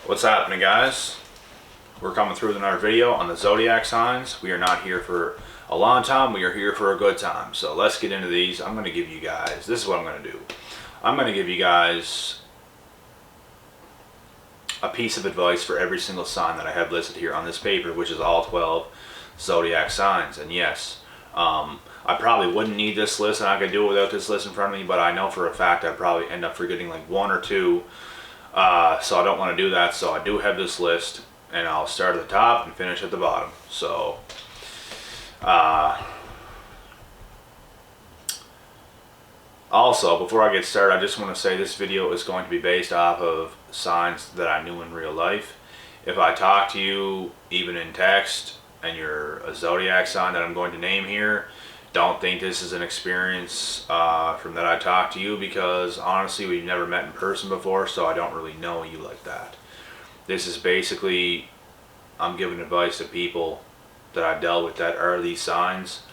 What's happening, guys? We're coming through with another video on the zodiac signs. We are not here for a long time, we are here for a good time. So let's get into these. I'm going to give you guys, this is what I'm going to do. I'm going to give you guys a piece of advice for every single sign that I have listed here on this paper, which is all 12 zodiac signs. And yes, I probably wouldn't need this list and I could do it without this list in front of me, but I know for a fact I'd probably end up forgetting like one or two. So I don't want to do that. So I do have this list, and I'll start at the top and finish at the bottom. So also, before I get started, I just want to say this video is going to be based off of signs that I knew in real life. If I talk to you even in text and you're a zodiac sign that I'm going to name here, don't think this is an experience from that I talked to you, because honestly we've never met in person before, so I don't really know you like that. This is basically, I'm giving advice to people that I've dealt with that are these signs,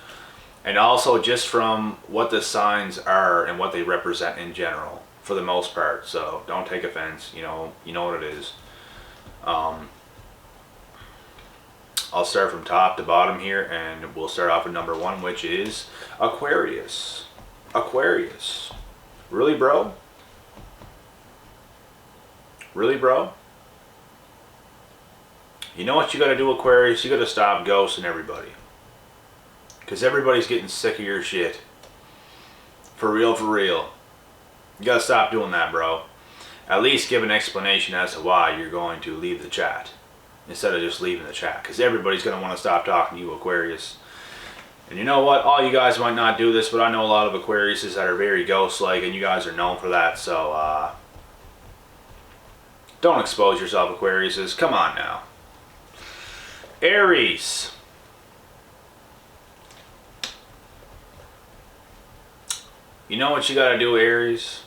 and also just from what the signs are and what they represent in general for the most part. So don't take offense, you know what it is. I'll start from top to bottom here, and we'll start off with number 1, which is Aquarius. Aquarius. Really, bro? Really, bro? You know what you gotta do, Aquarius? You gotta stop ghosting everybody. Because everybody's getting sick of your shit. For real, for real. You gotta stop doing that, bro. At least give an explanation as to why you're going to leave the chat, instead of just leaving the chat, because everybody's going to want to stop talking to you, Aquarius. And you know what? All you guys might not do this, but I know a lot of Aquariuses that are very ghost-like, and you guys are known for that. So don't expose yourself, Aquariuses. Come on now. Aries. You know what you got to do, Aries?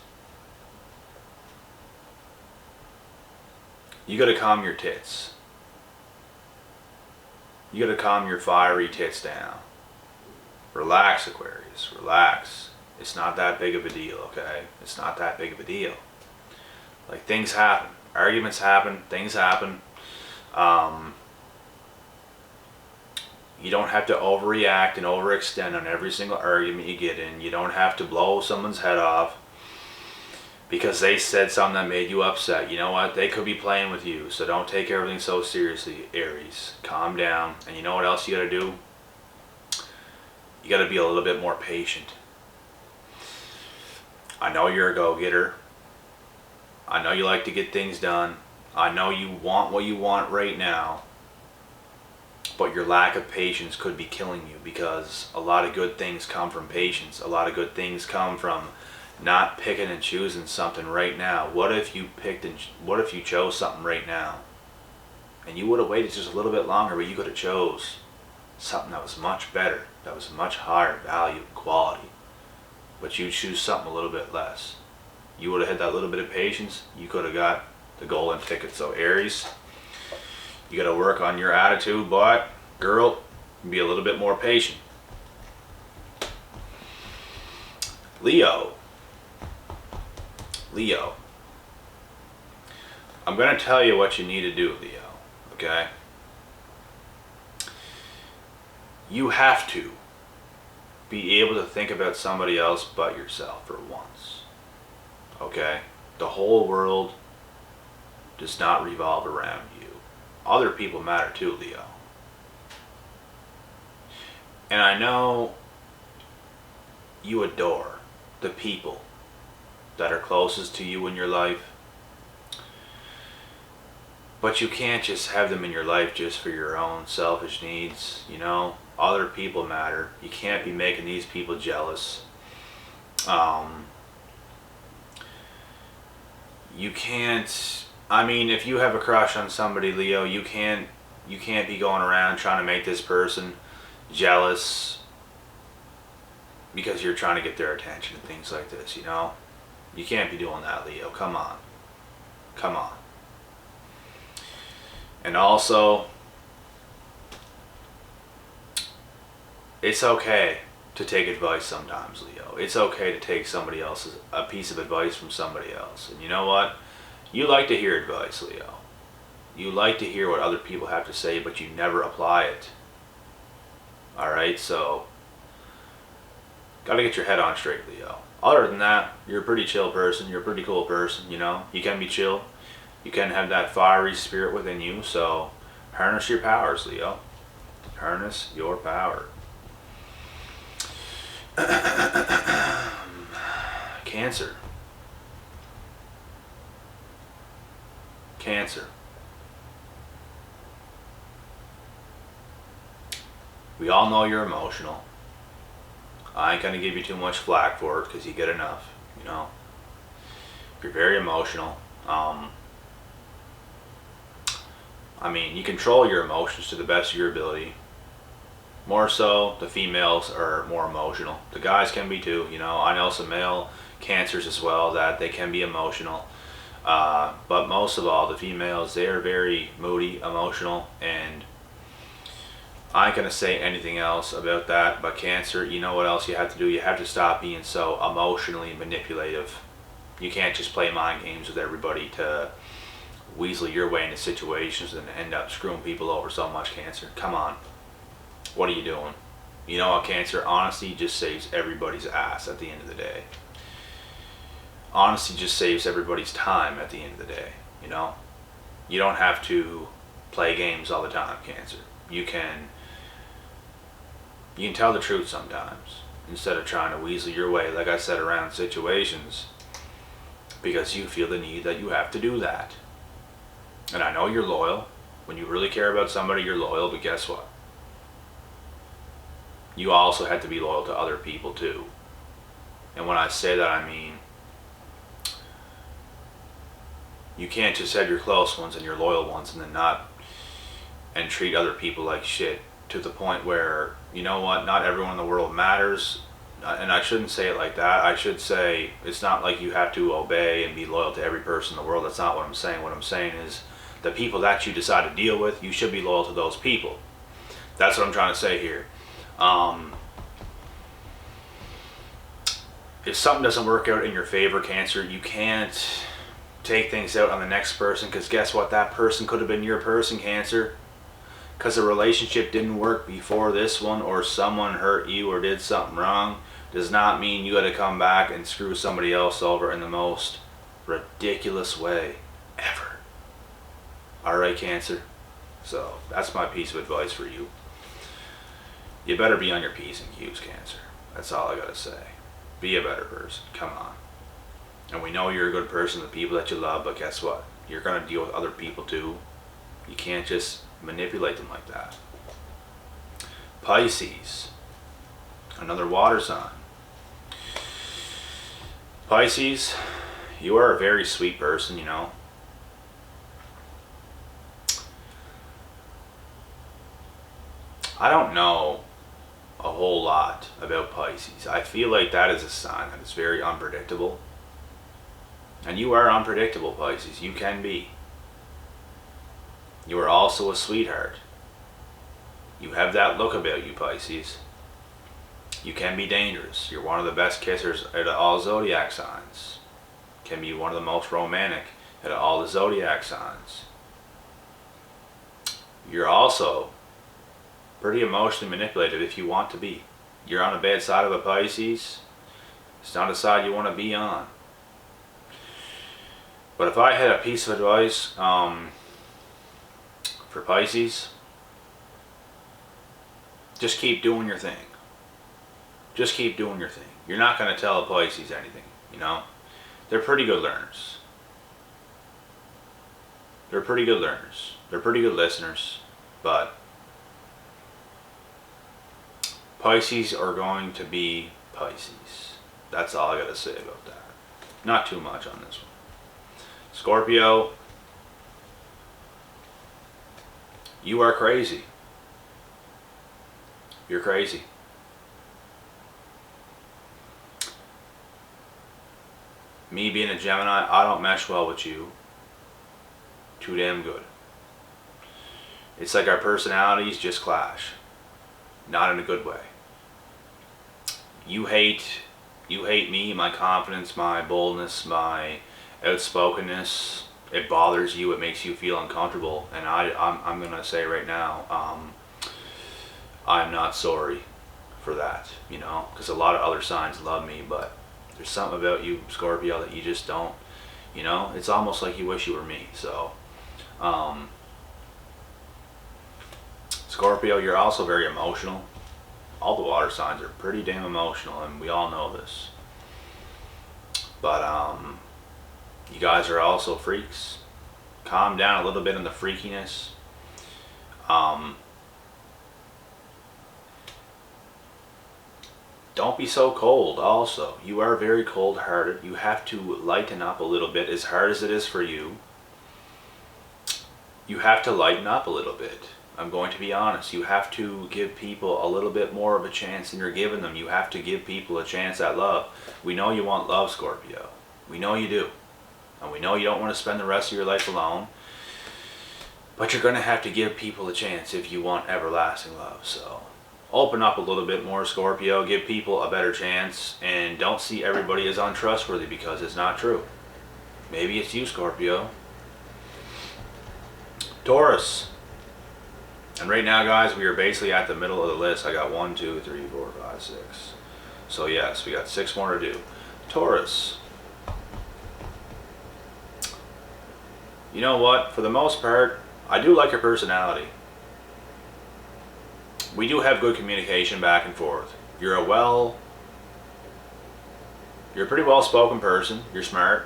You got to calm your tits. You gotta calm your fiery tits down. Relax, Aquarius, relax. It's not that big of a deal, okay? It's not that big of a deal. Like, things happen. Arguments happen. Things happen. You don't have to overreact and overextend on every single argument you get in. You don't have to blow someone's head off because they said something that made you upset. You know what? They could be playing with you, so don't take everything so seriously, Aries. Calm down. And you know what else you gotta do? You gotta be a little bit more patient. I know you're a go-getter. I know you like to get things done. I know you want what you want right now. But your lack of patience could be killing you, because a lot of good things come from patience. A lot of good things come from not picking and choosing something right now. What if you chose something right now and you would have waited just a little bit longer, but you could have chose something that was much better, that was much higher value and quality, but you choose something a little bit less. You would have had that little bit of patience, you could have got the golden ticket. So Aries, you got to work on your attitude, but girl, be a little bit more patient. Leo. Leo, I'm going to tell you what you need to do, Leo, okay? You have to be able to think about somebody else but yourself for once, okay? The whole world does not revolve around you. Other people matter too, Leo. And I know you adore the people that are closest to you in your life, but you can't just have them in your life just for your own selfish needs. You know, other people matter. You can't be making these people jealous. You can't, I mean, if you have a crush on somebody, Leo, you can't be going around trying to make this person jealous because you're trying to get their attention and things like this, you know? You can't be doing that, Leo. Come on. Come on. And also, it's okay to take advice sometimes, Leo. It's okay to take a piece of advice from somebody else. And you know what? You like to hear advice, Leo. You like to hear what other people have to say, but you never apply it. Alright, so gotta get your head on straight, Leo. Other than that, you're a pretty chill person. You're a pretty cool person, you know. You can be chill. You can have that fiery spirit within you, so harness your powers, Leo. Harness your power. Cancer. Cancer. We all know you're emotional. I ain't gonna give you too much flack for it because you get enough, you know. You're very emotional. I mean, you control your emotions to the best of your ability. More so, the females are more emotional. The guys can be too, you know. I know some male cancers as well that they can be emotional. But most of all, the females, they are very moody, emotional, and I ain't gonna say anything else about that. But Cancer, you know what else you have to do? You have to stop being so emotionally manipulative. You can't just play mind games with everybody to weasel your way into situations and end up screwing people over so much, Cancer. Come on. What are you doing? You know what, Cancer? Honesty just saves everybody's ass at the end of the day. Honesty just saves everybody's time at the end of the day, you know? You don't have to play games all the time, Cancer. You can tell the truth sometimes instead of trying to weasel your way, like I said, around situations because you feel the need that you have to do that. And I know you're loyal. When you really care about somebody, you're loyal, but guess what? You also have to be loyal to other people too. And when I say that, I mean, you can't just have your close ones and your loyal ones and then and treat other people like shit to the point where, you know what, not everyone in the world matters. And I shouldn't say it like that. I should say it's not like you have to obey and be loyal to every person in the world. That's not what I'm saying. What I'm saying is the people that you decide to deal with, you should be loyal to those people. That's what I'm trying to say here. If something doesn't work out in your favor, Cancer, you can't take things out on the next person because guess what? That person could have been your person, Cancer. Because a relationship didn't work before this one or someone hurt you or did something wrong does not mean you got to come back and screw somebody else over in the most ridiculous way ever. Alright, Cancer? So that's my piece of advice for you. You better be on your P's and Q's, Cancer. That's all I gotta say. Be a better person. Come on. And we know you're a good person, the people that you love, but guess what? You're gonna deal with other people too. You can't just manipulate them like that. Pisces. Another water sign. Pisces, you are a very sweet person, you know. I don't know a whole lot about Pisces. I feel like that is a sign that is very unpredictable. And you are unpredictable, Pisces. You can be. You are also a sweetheart. You have that look about you, Pisces. You can be dangerous. You're one of the best kissers out of all zodiac signs. Can be one of the most romantic out of all the zodiac signs. You're also pretty emotionally manipulative if you want to be. You're on a bad side of a Pisces. It's not a side you want to be on. But if I had a piece of advice for Pisces, just keep doing your thing. Just keep doing your thing. You're not going to tell a Pisces anything, you know. They're pretty good learners. They're pretty good learners. They're pretty good listeners. But Pisces are going to be Pisces. That's all I got to say about that. Not too much on this one. Scorpio, you are crazy. You're crazy. Me being a Gemini, I don't mesh well with you. Too damn good. It's like our personalities just clash. Not in a good way. You hate me, my confidence, my boldness, my outspokenness. it bothers you, it makes you feel uncomfortable, and I'm gonna say right now, I'm not sorry for that, you know, because a lot of other signs love me, but there's something about you, Scorpio, that you just don't, you know, it's almost like you wish you were me. So Scorpio, you're also very emotional. All the water signs are pretty damn emotional, and we all know this. But you guys are also freaks. Calm down a little bit on the freakiness. Don't be so cold also. You are very cold-hearted. You have to lighten up a little bit. As hard as it is for you, you have to lighten up a little bit. I'm going to be honest. You have to give people a little bit more of a chance than you're giving them. You have to give people a chance at love. We know you want love, Scorpio. We know you do. And we know you don't want to spend the rest of your life alone. But you're going to have to give people a chance if you want everlasting love. So open up a little bit more, Scorpio. Give people a better chance. And don't see everybody as untrustworthy, because it's not true. Maybe it's you, Scorpio. Taurus. And right now, guys, we are basically at the middle of the list. I got 1, 2, 3, 4, 5, 6. So yes, we got 6 more to do. Taurus. You know what? For the most part, I do like your personality. We do have good communication back and forth. You're a pretty well-spoken person. You're smart.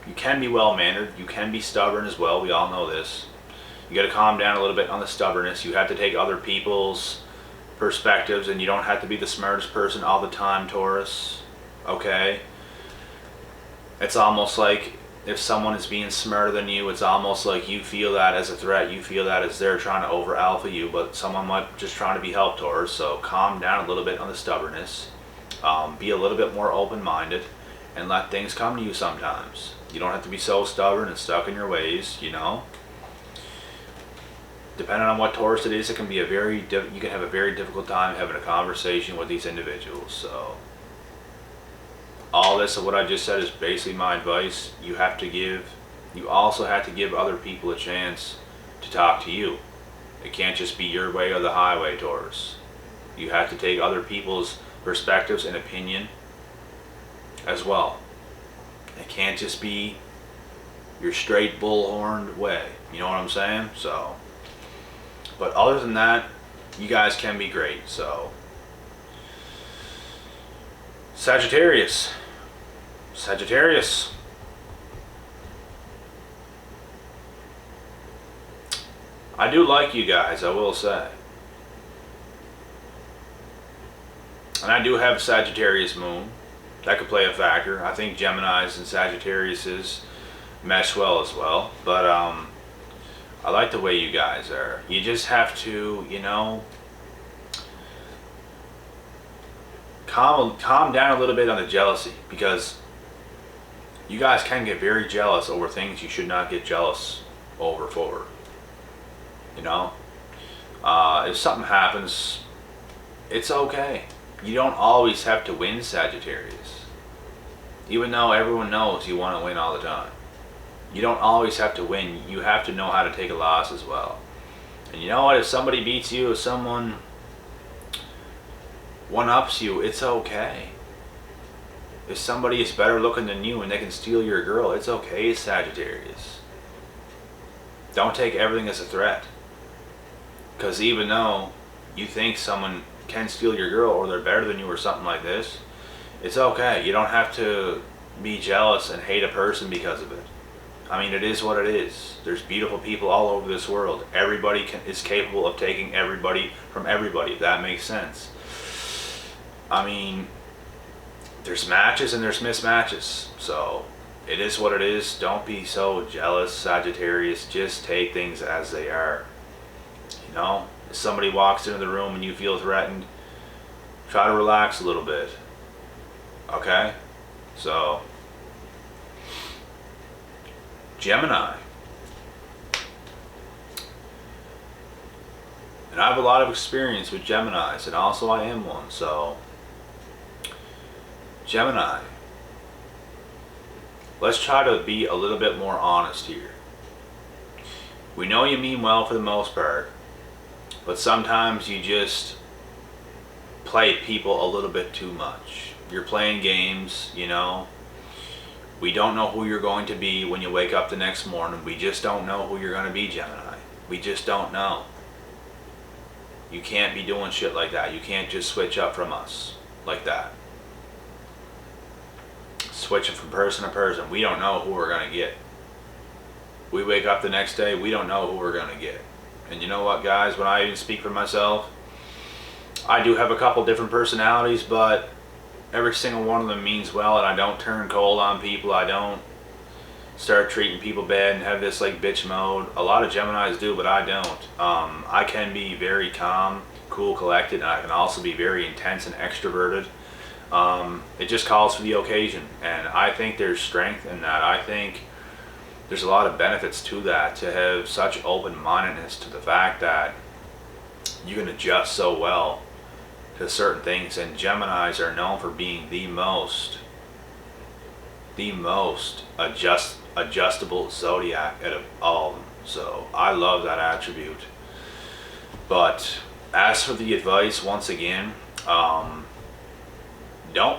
You can be well-mannered. You can be stubborn as well. We all know this. You got to calm down a little bit on the stubbornness. You have to take other people's perspectives, and you don't have to be the smartest person all the time, Taurus. Okay? It's almost like if someone is being smarter than you, it's almost like you feel that as a threat. You feel that as they're trying to over alpha you, but someone might just trying to be helped, Taurus. So calm down a little bit on the stubbornness. Be a little bit more open-minded, and let things come to you sometimes. You don't have to be so stubborn and stuck in your ways, you know? Depending on what Taurus it is, it can be you can have a very difficult time having a conversation with these individuals. So all this of what I just said is basically my advice. You also have to give other people a chance to talk to you. It can't just be your way or the highway, Taurus. You have to take other people's perspectives and opinion as well. It can't just be your straight bullhorned way. You know what I'm saying? So, but other than that, you guys can be great. So, Sagittarius. I do like you guys, I will say. And I do have a Sagittarius moon. That could play a factor. I think Geminis and Sagittariuses mesh well as well. But I like the way you guys are. You just have to, you know, calm down a little bit on the jealousy, because you guys can get very jealous over things you should not get jealous over forward. You know, if something happens, it's okay. You don't always have to win, Sagittarius. Even though everyone knows you want to win all the time. You don't always have to win. You have to know how to take a loss as well. And you know what? If somebody beats you, if someone one-ups you, it's okay. If somebody is better looking than you and they can steal your girl, it's okay, Sagittarius. Don't take everything as a threat. Because even though you think someone can steal your girl or they're better than you or something like this, it's okay. You don't have to be jealous and hate a person because of it. I mean, it is what it is. There's beautiful people all over this world. Everybody is capable of taking everybody from everybody, if that makes sense. I mean, there's matches and there's mismatches. So it is what it is. Don't be so jealous, Sagittarius. Just take things as they are. You know, if somebody walks into the room and you feel threatened, try to relax a little bit. Okay? So, Gemini. And I have a lot of experience with Geminis, and also I am one. So, Gemini. let's try to be a little bit more honest here. We know you mean well for the most part, but sometimes you just play people a little bit too much. You're playing games, you know. We don't know who you're going to be when you wake up the next morning. We just don't know who you're going to be, Gemini. We just don't know. You can't be doing shit like that. You can't just switch up from us like that. Switching from person to person. We don't know who we're going to get. We wake up the next day, we don't know who we're going to get. And you know what, guys? When I even speak for myself, I do have a couple different personalities, but every single one of them means well, and I don't turn cold on people. I don't start treating people bad and have this like bitch mode. A lot of Geminis do, but I don't. I can be very calm, cool, collected, and I can also be very intense and extroverted. It just calls for the occasion, and I think there's strength in that. I think there's a lot of benefits to that, to have such open-mindedness to the fact that you can adjust so well to certain things. And Geminis are known for being the most adjustable zodiac out of all of them. So I love that attribute. But as for the advice, once again, don't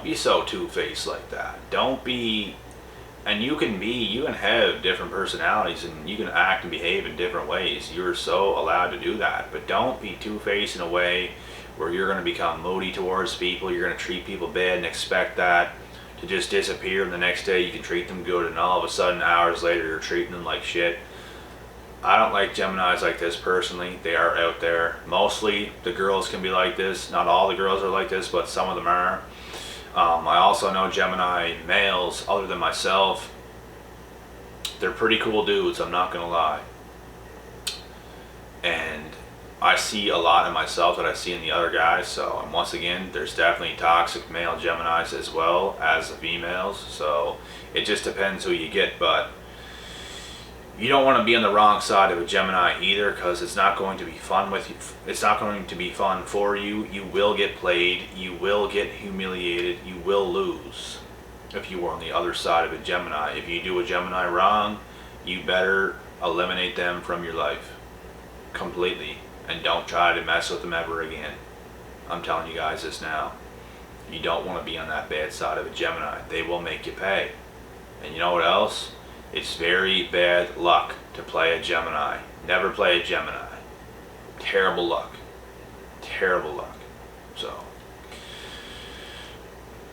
be so two-faced like that. Don't be, and you can have different personalities and you can act and behave in different ways. You're so allowed to do that. But don't be two-faced in a way where you're going to become moody towards people. You're going to treat people bad and expect that to just disappear, and the next day you can treat them good, and all of a sudden hours later you're treating them like shit. I don't like Geminis like this personally. They are out there. Mostly the girls can be like this. Not all the girls are like this, but some of them are. I also know Gemini males, other than myself. They're pretty cool dudes, I'm not going to lie. And I see a lot in myself that I see in the other guys. So, and once again, there's definitely toxic male Geminis as well as the females. So it just depends who you get. But you don't want to be on the wrong side of a Gemini either, because it's not going to be fun with you. It's not going to be fun for you. You will get played. You will get humiliated. You will lose if you were on the other side of a Gemini. If you do a Gemini wrong, you better eliminate them from your life completely. And don't try to mess with them ever again. I'm telling you guys this now. You don't want to be on that bad side of a Gemini. They will make you pay. And you know what else? It's very bad luck to play a Gemini. Never play a Gemini. Terrible luck. Terrible luck. So.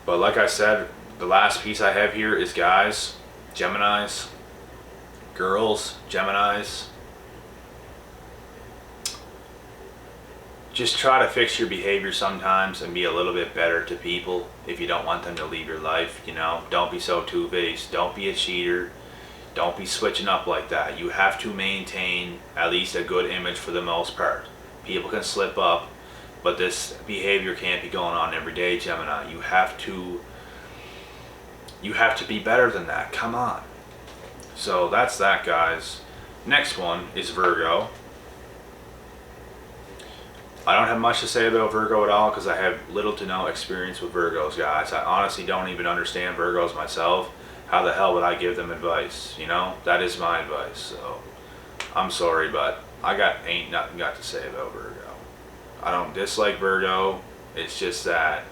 But like I said, the last piece I have here is guys, Geminis, girls, Geminis. Just try to fix your behavior sometimes and be a little bit better to people if you don't want them to leave your life, you know. Don't be so two-faced. Don't be a cheater. Don't be switching up like that. You have to maintain at least a good image for the most part. People can slip up, but this behavior can't be going on every day, Gemini. You have to be better than that. Come on. So that's that, guys. Next one is Virgo. I don't have much to say about Virgo at all because I have little to no experience with Virgos, guys. I honestly don't even understand Virgos myself. How the hell would I give them advice? You know, that is my advice. So I'm sorry, but I ain't nothing got to say about Virgo. I don't dislike Virgo. It's just that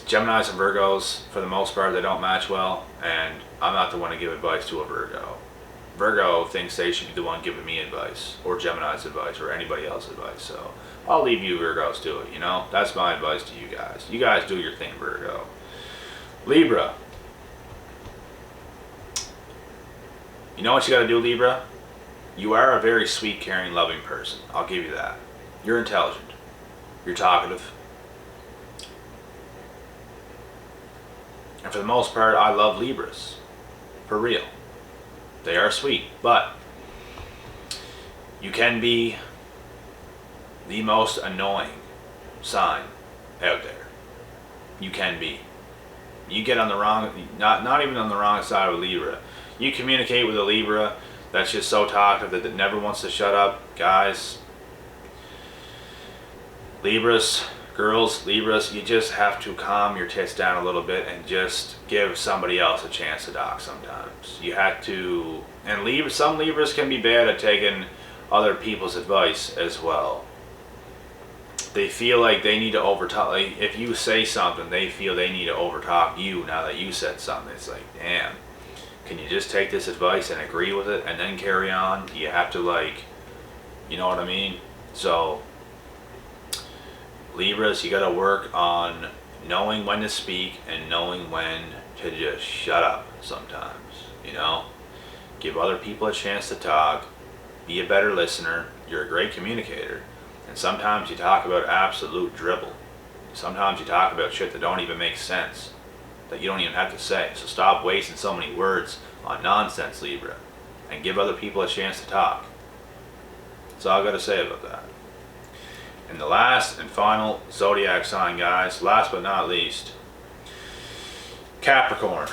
Geminis and Virgos, for the most part, they don't match well, and I'm not the one to give advice to a Virgo. Virgo thinks they should be the one giving me advice, or Gemini's advice, or anybody else's advice. So I'll leave you Virgos to it, you know? That's my advice to you guys. You guys do your thing, Virgo. Libra. You know what you got to do, Libra? You are a very sweet, caring, loving person. I'll give you that. You're intelligent. You're talkative. And for the most part, I love Libras. For real. They are sweet, but you can be the most annoying sign out there. You can be. You get on the wrong, not even on the wrong side of a Libra. You communicate with a Libra that's just so talkative that never wants to shut up. Guys, Libras, Girls, Libras, you just have to calm your tits down a little bit and just give somebody else a chance to talk sometimes. You have to, and Libra, some Libras can be bad at taking other people's advice as well. They feel like they need to overtalk. Like if you say something, they feel they need to overtalk you now that you said something. It's like, damn, can you just take this advice and agree with it and then carry on? You have to, like, you know what I mean? So Libras, you got to work on knowing when to speak and knowing when to just shut up sometimes, you know? Give other people a chance to talk. Be a better listener. You're a great communicator. And sometimes you talk about absolute dribble. Sometimes you talk about shit that don't even make sense, that you don't even have to say. So stop wasting so many words on nonsense, Libra, and give other people a chance to talk. That's all I got to say about that. And the last and final zodiac sign, guys, last but not least, Capricorn.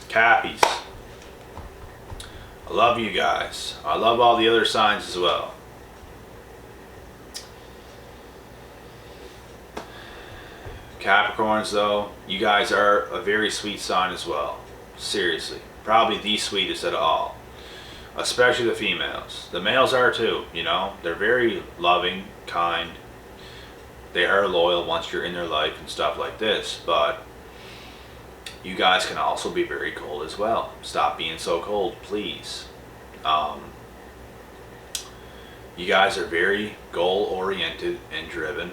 Cappies. I love you guys. I love all the other signs as well. Capricorns, though, you guys are a very sweet sign as well. Seriously. Probably the sweetest of all. Especially the females. The males are too, you know. They're very loving, kind. They are loyal once you're in their life and stuff like this. But you guys can also be very cold as well. Stop being so cold, please. You guys are very goal-oriented and driven,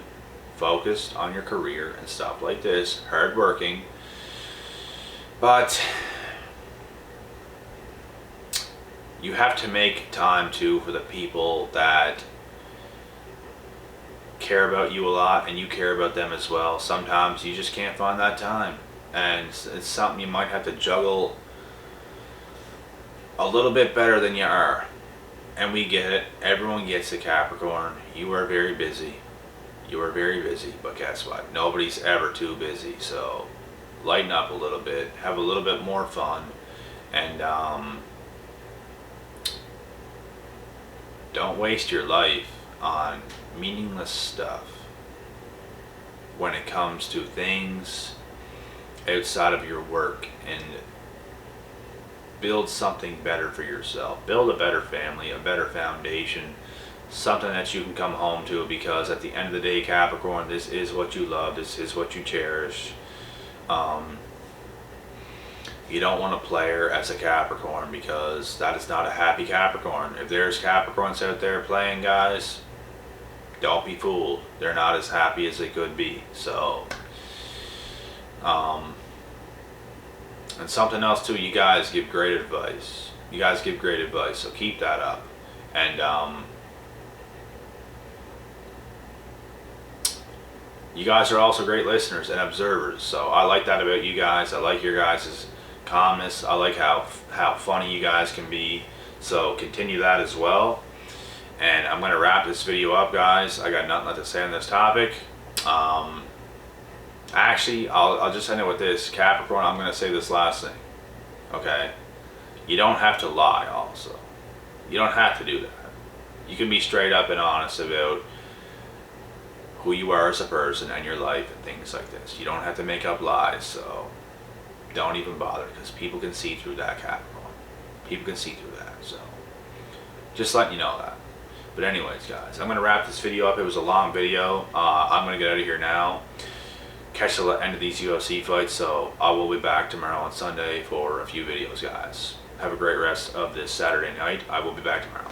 focused on your career and stuff like this, hardworking. But you have to make time too for the people that care about you a lot and you care about them as well. Sometimes you just can't find that time. And it's something you might have to juggle a little bit better than you are. And we get it. Everyone gets it, Capricorn. You are very busy. You are very busy. But guess what? Nobody's ever too busy. So lighten up a little bit. Have a little bit more fun. And don't waste your life on meaningless stuff when it comes to things outside of your work, and build something better for yourself. Build a better family, a better foundation, something that you can come home to, because at the end of the day, Capricorn, this is what you love, this is what you cherish. You don't want a player as a Capricorn, because that is not a happy Capricorn. If there's Capricorns out there playing, guys, don't be fooled. They're not as happy as they could be. So and something else too, you guys give great advice. You guys give great advice, so keep that up. And you guys are also great listeners and observers, so I like that about you guys. I like your guys' calmness. I like how funny you guys can be, so continue that as well. And I'm going to wrap this video up, guys. I got nothing left to say on this topic. Actually, I'll just end it with this. Capricorn, I'm going to say this last thing. Okay? You don't have to lie also. You don't have to do that. You can be straight up and honest about who you are as a person and your life and things like this. You don't have to make up lies, so don't even bother, because people can see through that, Capricorn. People can see through that, so just letting you know that. But anyways, guys, I'm going to wrap this video up. It was a long video. I'm going to get out of here now. Catch the end of these UFC fights, so I will be back tomorrow on Sunday for a few videos, guys. Have a great rest of this Saturday night. I will be back tomorrow.